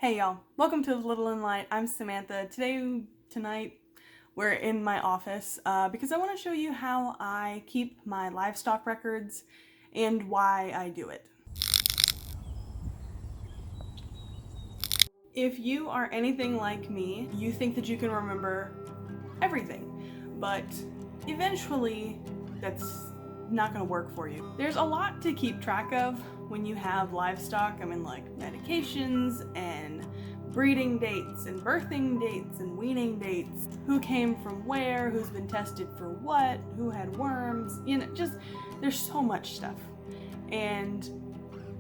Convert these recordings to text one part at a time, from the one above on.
Hey y'all, welcome to Little and Light. I'm Samantha. Tonight, we're in my office because I want to show you how I keep my livestock records and why I do it. If you are anything like me, you think that you can remember everything, but eventually that's not going to work for you. There's a lot to keep track of when you have livestock. I mean, like medications and breeding dates and birthing dates and weaning dates, who came from where, who's been tested for what, who had worms, just there's so much stuff. And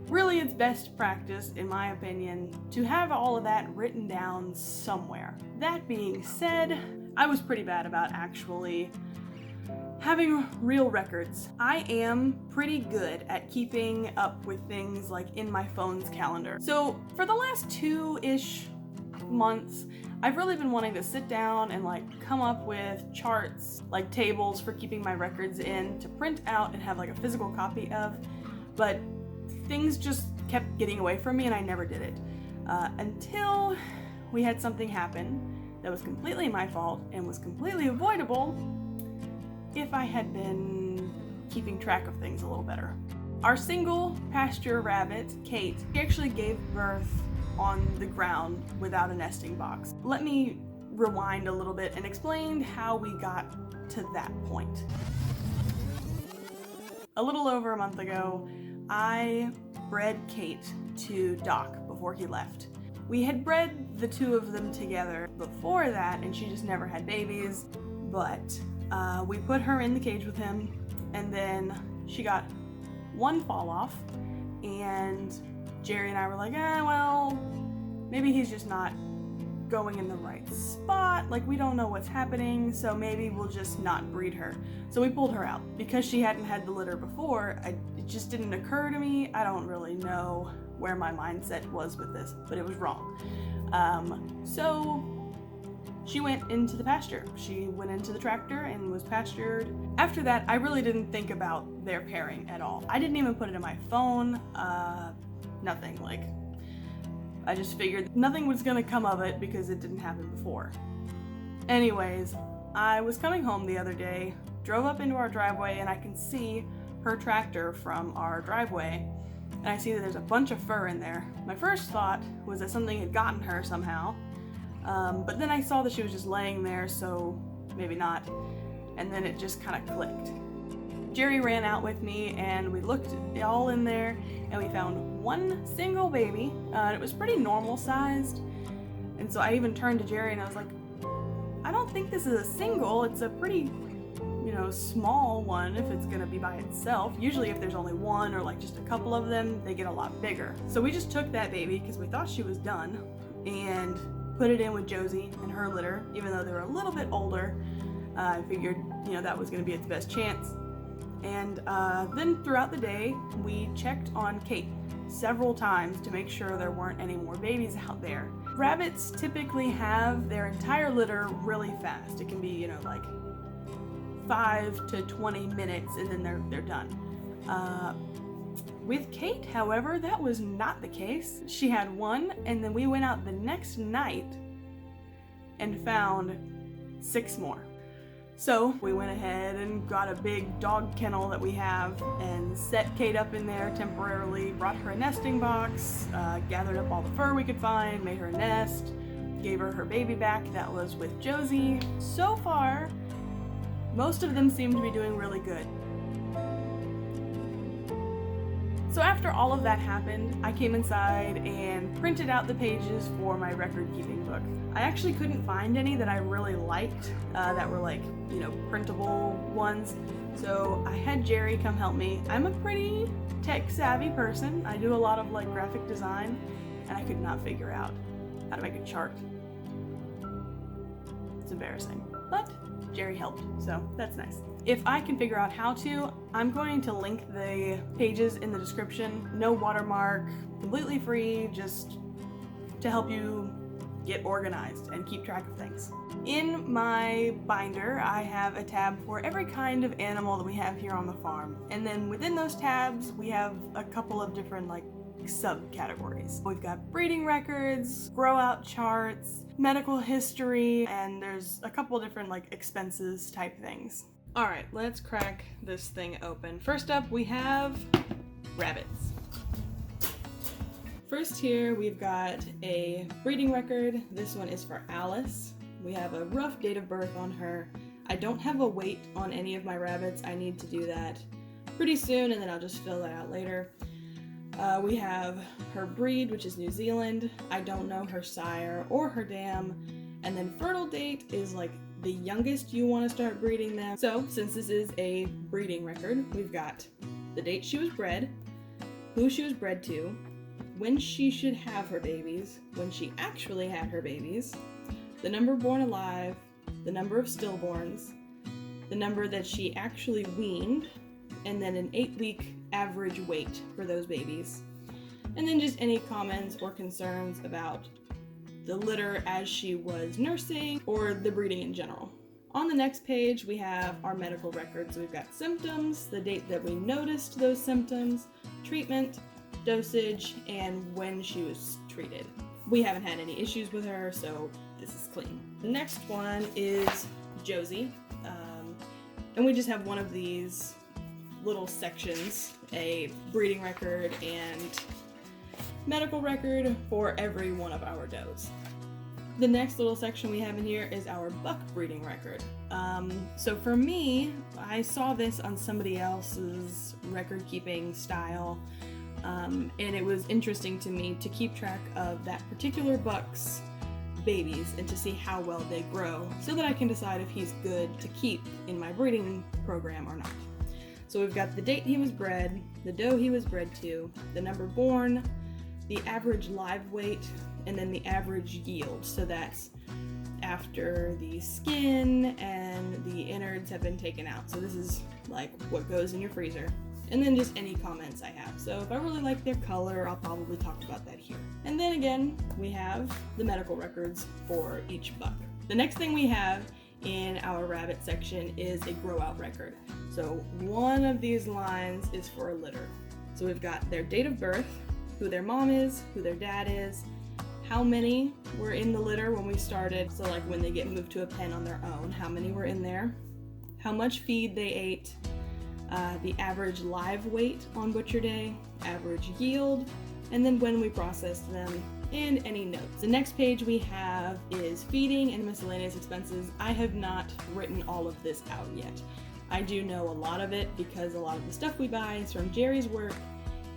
really it's best practice, in my opinion, to have all of that written down somewhere. That being said, I was pretty bad about actually having real records. I am pretty good at keeping up with things like in my phone's calendar. So for the last 2-ish months, I've really been wanting to sit down and come up with charts, like tables for keeping my records in to print out and have a physical copy of, but things just kept getting away from me and I never did it. Until we had something happen that was completely my fault and was completely avoidable if I had been keeping track of things a little better. Our single pasture rabbit, Kate, she actually gave birth on the ground without a nesting box. Let me rewind a little bit and explain how we got to that point. A little over a month ago, I bred Kate to Doc before he left. We had bred the two of them together before that, and she just never had babies, but we put her in the cage with him, and then she got one fall off, and Jerry and I were like, well, maybe he's just not going in the right spot, we don't know what's happening, so maybe we'll just not breed her. So we pulled her out. Because she hadn't had the litter before, it just didn't occur to me. I don't really know where my mindset was with this, but it was wrong. So she went into the pasture. She went into the tractor and was pastured. After that, I really didn't think about their pairing at all. I didn't even put it in my phone, nothing. I just figured nothing was gonna come of it because it didn't happen before. Anyways, I was coming home the other day, drove up into our driveway, and I can see her tractor from our driveway, and I see that there's a bunch of fur in there. My first thought was that something had gotten her somehow. But then I saw that she was just laying there, so maybe not. And then it just kind of clicked. Jerry ran out with me and we looked all in there and we found one single baby. It was pretty normal sized. And so I even turned to Jerry and I was like, I don't think this is a single. It's a pretty, small one if it's gonna be by itself. Usually if there's only one or just a couple of them, they get a lot bigger. So we just took that baby because we thought she was done and put it in with Josie and her litter, even though they were a little bit older. I figured, that was going to be its best chance. And then throughout the day, we checked on Kate several times to make sure there weren't any more babies out there. Rabbits typically have their entire litter really fast. It can be, 5 to 20 minutes and then they're done. With Kate, however, that was not the case. She had one, and then we went out the next night and found 6 more. So we went ahead and got a big dog kennel that we have and set Kate up in there temporarily, brought her a nesting box, gathered up all the fur we could find, made her a nest, gave her baby back that was with Josie. So far, most of them seem to be doing really good. So after all of that happened, I came inside and printed out the pages for my record-keeping book. I actually couldn't find any that I really liked that were printable ones. So I had Jerry come help me. I'm a pretty tech-savvy person. I do a lot of graphic design, and I could not figure out how to make a chart. It's embarrassing, but Jerry helped, so that's nice. If I can figure out how to, I'm going to link the pages in the description. No watermark, completely free, just to help you get organized and keep track of things. In my binder, I have a tab for every kind of animal that we have here on the farm. And then within those tabs, we have a couple of different subcategories. We've got breeding records, grow out charts, medical history, and there's a couple different like expenses type things. All right, let's crack this thing open. First up, we have rabbits. First here, we've got a breeding record. This one is for Alice. We have a rough date of birth on her. I don't have a weight on any of my rabbits. I need to do that pretty soon, and then I'll just fill that out later. We have her breed, which is New Zealand. I don't know her sire or her dam. And then fertile date is like the youngest you want to start breeding them. So since this is a breeding record, we've got the date she was bred, who she was bred to, when she should have her babies, when she actually had her babies, the number born alive, the number of stillborns, the number that she actually weaned, and then an 8-week average weight for those babies. And then just any comments or concerns about the litter as she was nursing or the breeding in general. On the next page, we have our medical records. We've got symptoms, the date that we noticed those symptoms, treatment, dosage, and when she was treated. We haven't had any issues with her, so this is clean. The next one is Josie, and we just have one of these little sections, a breeding record and medical record for every one of our does. The next little section we have in here is our buck breeding record. So for me, I saw this on somebody else's record keeping style, and it was interesting to me to keep track of that particular buck's babies and to see how well they grow so that I can decide if he's good to keep in my breeding program or not. So we've got the date he was bred, the doe he was bred to, the number born, the average live weight, and then the average yield. So that's after the skin and the innards have been taken out. So this is like what goes in your freezer. And then just any comments I have. So if I really like their color, I'll probably talk about that here. And then again, we have the medical records for each buck. The next thing we have in our rabbit section is a grow out record. So one of these lines is for a litter. So we've got their date of birth, who their mom is, who their dad is, how many were in the litter when we started, so like when they get moved to a pen on their own, how many were in there, how much feed they ate, the average live weight on butcher day, average yield, and then when we processed them, and any notes. The next page we have is feeding and miscellaneous expenses. I have not written all of this out yet. I do know a lot of it because a lot of the stuff we buy is from Jerry's work,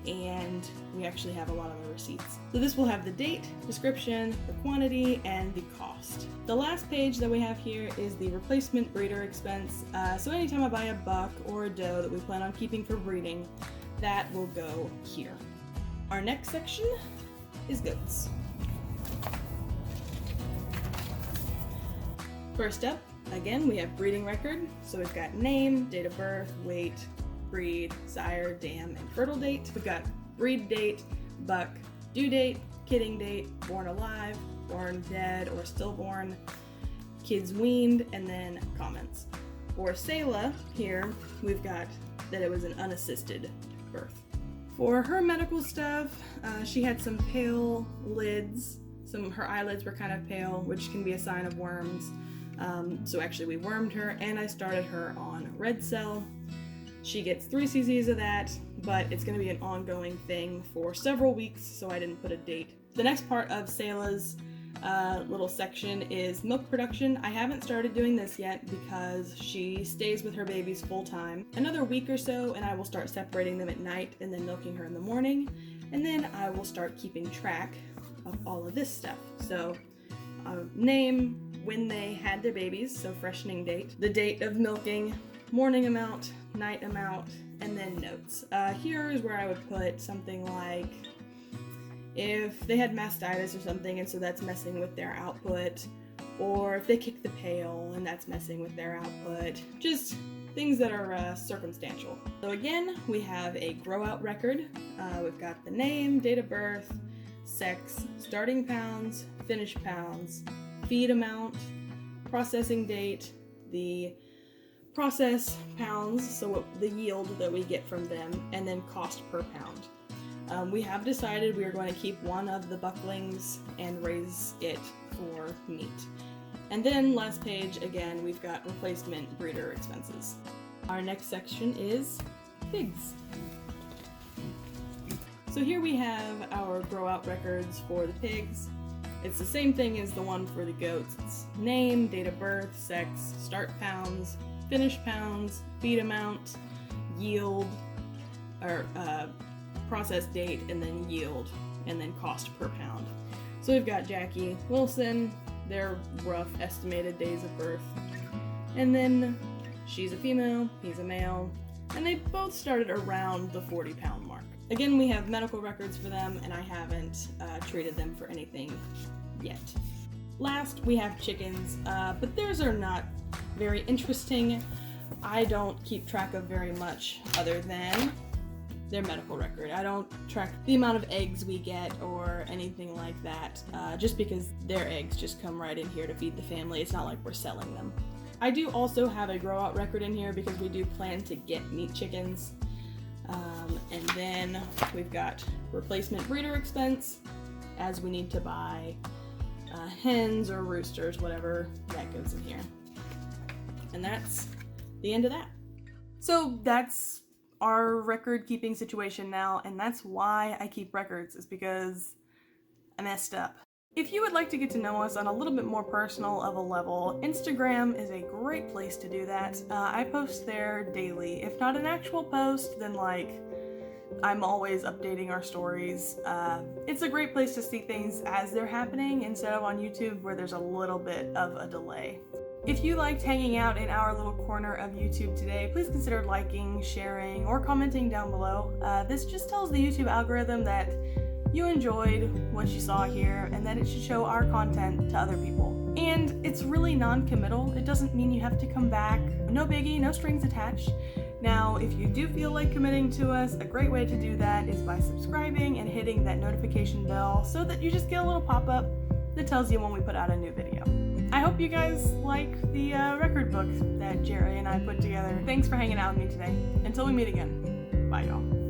and we actually have a lot of the receipts. So this will have the date, description, the quantity, and the cost. The last page that we have here is the replacement breeder expense. So anytime I buy a buck or a doe that we plan on keeping for breeding, that will go here. Our next section is goats. First up, again, we have breeding record. So we've got name, date of birth, weight, breed, sire, dam, and fertile date. We've got breed date, buck, due date, kidding date, born alive, born dead or stillborn, kids weaned, and then comments. For Selah here, we've got that it was an unassisted birth. For her medical stuff, she had some pale lids. Her eyelids were kind of pale, which can be a sign of worms. So actually we wormed her, and I started her on red cell. She gets 3 cc's of that, but it's going to be an ongoing thing for several weeks, so I didn't put a date. The next part of Selah's little section is milk production. I haven't started doing this yet because she stays with her babies full time. Another week or so, and I will start separating them at night and then milking her in the morning, and then I will start keeping track of all of this stuff. So name, when they had their babies, so freshening date, the date of milking, morning amount, night amount, and then notes. Here is where I would put something like if they had mastitis or something and so that's messing with their output, or if they kick the pail and that's messing with their output, just things that are circumstantial. So again, we have a grow out record. We've got the name, date of birth, sex, starting pounds, finished pounds, feed amount, processing date, the process pounds, so what the yield that we get from them, and then cost per pound. We have decided we are going to keep one of the bucklings and raise it for meat. And then last page, again, we've got replacement breeder expenses. Our next section is pigs. So here we have our grow out records for the pigs. It's the same thing as the one for the goats. It's name, date of birth, sex, start pounds, finish pounds, feed amount, yield, or process date, and then yield, and then cost per pound. So we've got Jackie, Wilson, their rough estimated days of birth, and then she's a female, he's a male, and they both started around the 40-pound mark. Again, we have medical records for them, and I haven't treated them for anything yet. Last, we have chickens, but theirs are not very interesting. I don't keep track of very much other than their medical record. I don't track the amount of eggs we get or anything like that, just because their eggs just come right in here to feed the family. It's not like we're selling them. I do also have a grow out record in here because we do plan to get meat chickens. And then we've got replacement breeder expense, as we need to buy hens or roosters, whatever, that goes in here. And that's the end of that. So that's our record keeping situation now, and that's why I keep records, is because I messed up. If you would like to get to know us on a little bit more personal of a level, Instagram is a great place to do that. I post there daily. If not an actual post, then like I'm always updating our stories. It's a great place to see things as they're happening instead of on YouTube where there's a little bit of a delay. If you liked hanging out in our little corner of YouTube today, please consider liking, sharing, or commenting down below. This just tells the YouTube algorithm that you enjoyed what you saw here and that it should show our content to other people. And it's really non-committal. It doesn't mean you have to come back. No biggie, no strings attached. Now, if you do feel like committing to us, a great way to do that is by subscribing and hitting that notification bell so that you just get a little pop-up that tells you when we put out a new video. I hope you guys like the record book that Jerry and I put together. Thanks for hanging out with me today. Until we meet again, bye y'all.